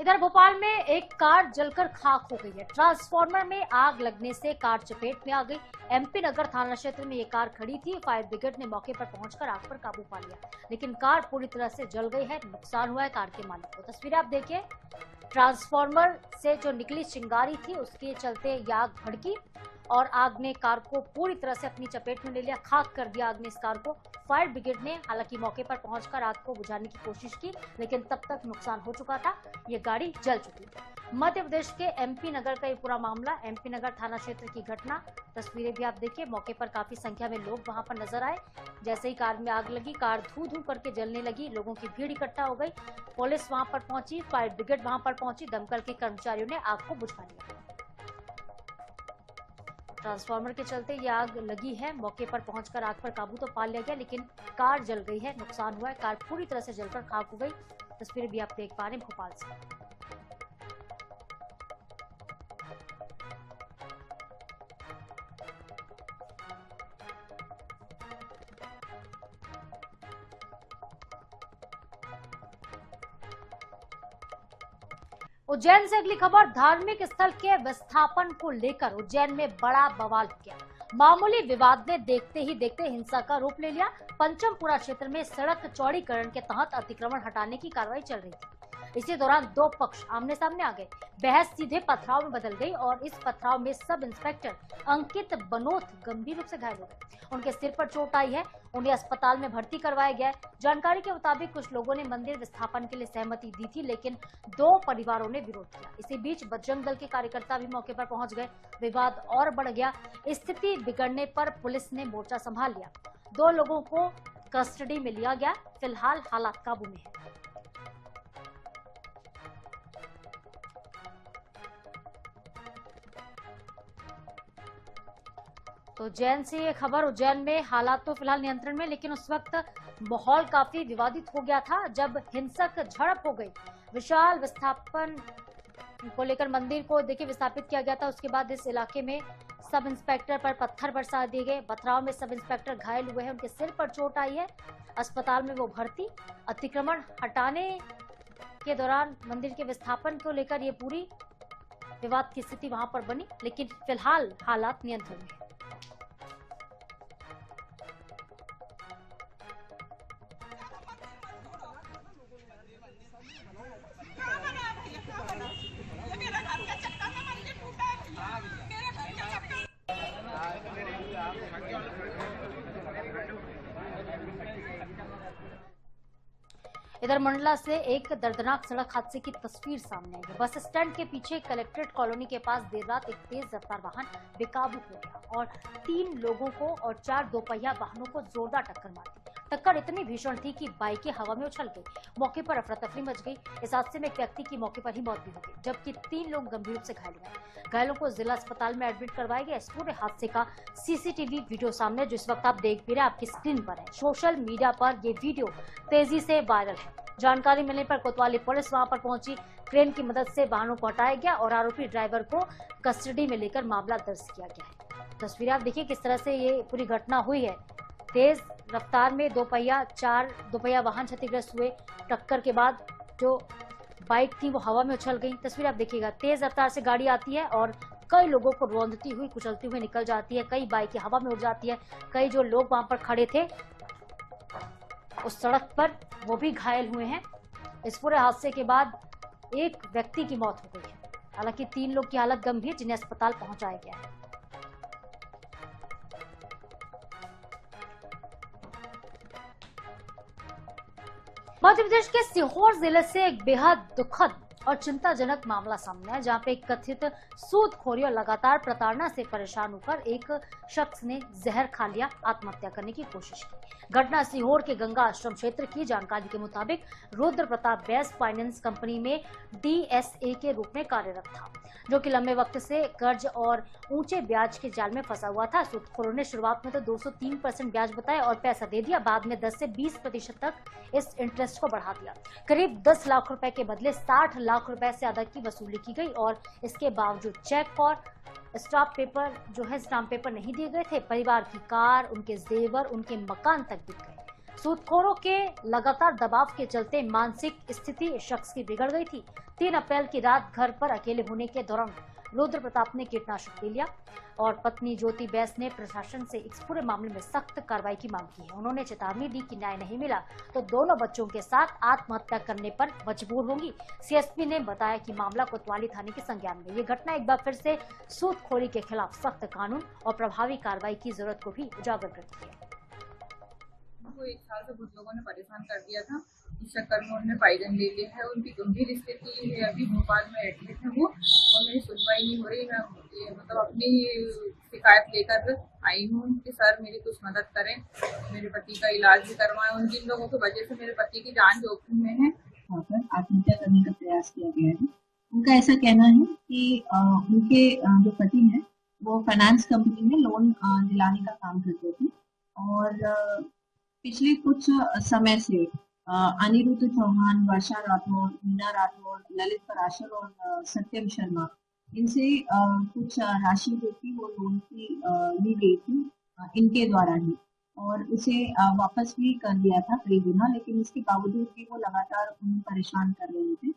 इधर भोपाल में एक कार जलकर खाक हो गई है। ट्रांसफार्मर में आग लगने से कार चपेट में आ गई। एमपी नगर थाना क्षेत्र में ये कार खड़ी थी। फायर ब्रिगेड ने मौके पर पहुंचकर आग पर काबू पा लिया, लेकिन कार पूरी तरह से जल गई है। नुकसान हुआ है कार के मालिक को। तस्वीरें आप देखिए, ट्रांसफार्मर से जो निकली चिंगारी थी उसके चलते ये आग भड़की और आग ने कार को पूरी तरह से अपनी चपेट में ले लिया, खाक कर दिया आग ने इस कार को। फायर ब्रिगेड ने हालांकि मौके पर पहुंचकर आग को बुझाने की कोशिश की, लेकिन तब तक नुकसान हो चुका था, ये गाड़ी जल चुकी थी। मध्य प्रदेश के एमपी नगर का ये पूरा मामला, एमपी नगर थाना क्षेत्र की घटना। तस्वीरें भी आप देखिए, मौके पर काफी संख्या में लोग वहां पर नजर आए। जैसे ही कार में आग लगी, कार धू धू करके जलने लगी, लोगों की भीड़ इकट्ठा हो गई। पुलिस वहां पर पहुंची, फायर ब्रिगेड वहां पर पहुंची, दमकल के कर्मचारियों ने आग को बुझा लिया। ट्रांसफार्मर के चलते ये आग लगी है। मौके पर पहुंचकर आग पर काबू तो पा लिया गया, लेकिन कार जल गई है, नुकसान हुआ है, कार पूरी तरह से जलकर खाक हो गई। तस्वीरें भी आप देख पा रहे हैं भोपाल से। उज्जैन से अगली खबर, धार्मिक स्थल के विस्थापन को लेकर उज्जैन में बड़ा बवाल हो गया। मामूली विवाद ने देखते ही देखते हिंसा का रूप ले लिया। पंचमपुरा क्षेत्र में सड़क चौड़ीकरण के तहत अतिक्रमण हटाने की कार्रवाई चल रही थी। इसी दौरान दो पक्ष आमने सामने आ गए। बहस सीधे पथराव में बदल गई और इस पथराव में सब इंस्पेक्टर अंकित बनोत गंभीर रूप से घायल हो गए। उनके सिर पर चोट आई है, उन्हें अस्पताल में भर्ती करवाया गया है। जानकारी के मुताबिक कुछ लोगों ने मंदिर विस्थापन के लिए सहमति दी थी, लेकिन दो परिवारों ने विरोध किया। इसी बीच बजरंग दल के कार्यकर्ता भी मौके पर पहुंच गए। विवाद और बढ़ गया। स्थिति बिगड़ने पर पुलिस ने मोर्चा संभाल लिया। दो लोगों को कस्टडी में लिया गया। फिलहाल हालात काबू में है। तो उज्जैन से ये खबर, उज्जैन में हालात तो फिलहाल नियंत्रण में, लेकिन उस वक्त माहौल काफी विवादित हो गया था जब हिंसक झड़प हो गई। विशाल विस्थापन को लेकर मंदिर को देखिए विस्थापित किया गया था। उसके बाद इस इलाके में सब इंस्पेक्टर पर पत्थर बरसा दिए गए। पथराव में सब इंस्पेक्टर घायल हुए हैं, उनके सिर पर चोट आई है, अस्पताल में वो भर्ती। अतिक्रमण हटाने के दौरान मंदिर के विस्थापन को लेकर ये पूरी विवाद की स्थिति वहां पर बनी, लेकिन फिलहाल हालात नियंत्रण में है। इधर मंडला से एक दर्दनाक सड़क हादसे की तस्वीर सामने आई है। बस स्टैंड के पीछे कलेक्ट्रेट कॉलोनी के पास देर रात एक तेज रफ्तार वाहन बेकाबू हो गया और 3 लोगों को और 4 दोपहिया वाहनों को जोरदार टक्कर मार दी। टक्कर इतनी भीषण थी कि बाइकें हवा में उछल गई। मौके पर अफरा तफरी मच गई। इस हादसे में एक व्यक्ति की मौके पर ही मौत भी हो गई, जबकि 3 लोग गंभीर रूप से घायल हुए। घायलों को जिला अस्पताल में एडमिट करवाया गया। इस पूरे हादसे का सीसीटीवी वीडियो सामने, जो इस वक्त आप देख भी रहे हैं, आपकी स्क्रीन पर है। सोशल मीडिया पर ये वीडियो तेजी से वायरल है। जानकारी मिलने पर कोतवाली पुलिस वहां पर पहुंची। क्रेन की मदद से वाहनों को हटाया गया और आरोपी ड्राइवर को कस्टडी में लेकर मामला दर्ज किया गया है। तस्वीरें आप देखिए किस तरह से ये पूरी घटना हुई है। तेज रफ्तार में 4 दोपहिया वाहन क्षतिग्रस्त हुए। टक्कर के बाद जो बाइक थी वो हवा में उछल गई। तस्वीर आप देखिएगा, तेज रफ्तार से गाड़ी आती है और कई लोगों को रौंदती हुई कुचलती हुई निकल जाती है। कई बाइकें हवा में उड़ जाती है। कई जो लोग वहां पर खड़े थे उस सड़क पर, वो भी घायल हुए हैं। इस पूरे हादसे के बाद एक व्यक्ति की मौत हो गई है। हालांकि 3 लोग की हालत गंभीर, जिन्हें अस्पताल पहुंचाया गया है। मध्य प्रदेश के सीहोर जिले से एक बेहद दुखद और चिंताजनक मामला सामने आया, जहां पे एक कथित सूदखोरी और लगातार प्रताड़ना से परेशान होकर एक शख्स ने जहर खा लिया, आत्महत्या करने की कोशिश की। घटना सीहोर के गंगा आश्रम क्षेत्र की। जानकारी के मुताबिक Rudra Pratap best finance company में DSA के रूप में कार्यरत था, जो कि लंबे वक्त से कर्ज और ऊंचे ब्याज के जाल में फंसा हुआ था। सूदखोरों ने शुरुआत में तो 203% ब्याज बताया और पैसा दे दिया। बाद में 10 से 20% तक इस इंटरेस्ट को बढ़ा दिया। करीब 10 लाख रुपए के बदले 60 लाख रुपए से अधिक की वसूली की गई और इसके बावजूद चेक और स्टाम्प पेपर नहीं दिए गए थे। परिवार की कार, उनके जेवर, उनके मकान तक बिक गए। सूदखोरों के लगातार दबाव के चलते मानसिक स्थिति शख्स की बिगड़ गई थी। 3 अप्रैल की रात घर पर अकेले होने के दौरान रुद्र प्रताप ने कीटनाशक पी लिया और पत्नी ज्योति बैस ने प्रशासन से इस पूरे मामले में सख्त कार्रवाई की मांग की है। उन्होंने चेतावनी दी कि न्याय नहीं मिला तो दोनों बच्चों के साथ आत्महत्या करने पर मजबूर होंगी। सीएसपी ने बताया कि मामला कोतवाली थाने के संज्ञान में। ये घटना एक बार फिर से सूदखोरी के खिलाफ सख्त कानून और प्रभावी कार्रवाई की जरूरत को भी उजागर करती है। वो 1 साल से बहुत लोगों ने परेशान कर दिया था। इस चक्कर में उन्होंने पाइजन ले लिया है। उनकी गंभीर स्थिति है, अभी भोपाल में एडमिट है वो, और मेरी सुनवाई नहीं हो रही। मैं मतलब अपनी शिकायत लेकर आई हूँ कि सर मेरी कुछ मदद करें, मेरे पति का इलाज भी करवाएं। उन जिन लोगों की वजह से मेरे पति की जान जोखिम में है, वहाँ पर आत्महत्या करने का प्रयास किया गया है। उनका ऐसा कहना है कि उनके जो पति हैं वो फाइनेंस कंपनी में लोन दिलाने का काम करते थे, और पिछले कुछ समय से अनिरुद्ध चौहान, वर्षा राठौर, मीना राठौर, ललित पराशर और सत्यम शर्मा, इनसे कुछ राशि जो थी वो लोन की ली गई थी इनके द्वारा ही, और उसे वापस भी कर दिया था कई गुना, लेकिन इसके बावजूद भी वो लगातार उन्हें परेशान कर रहे थे।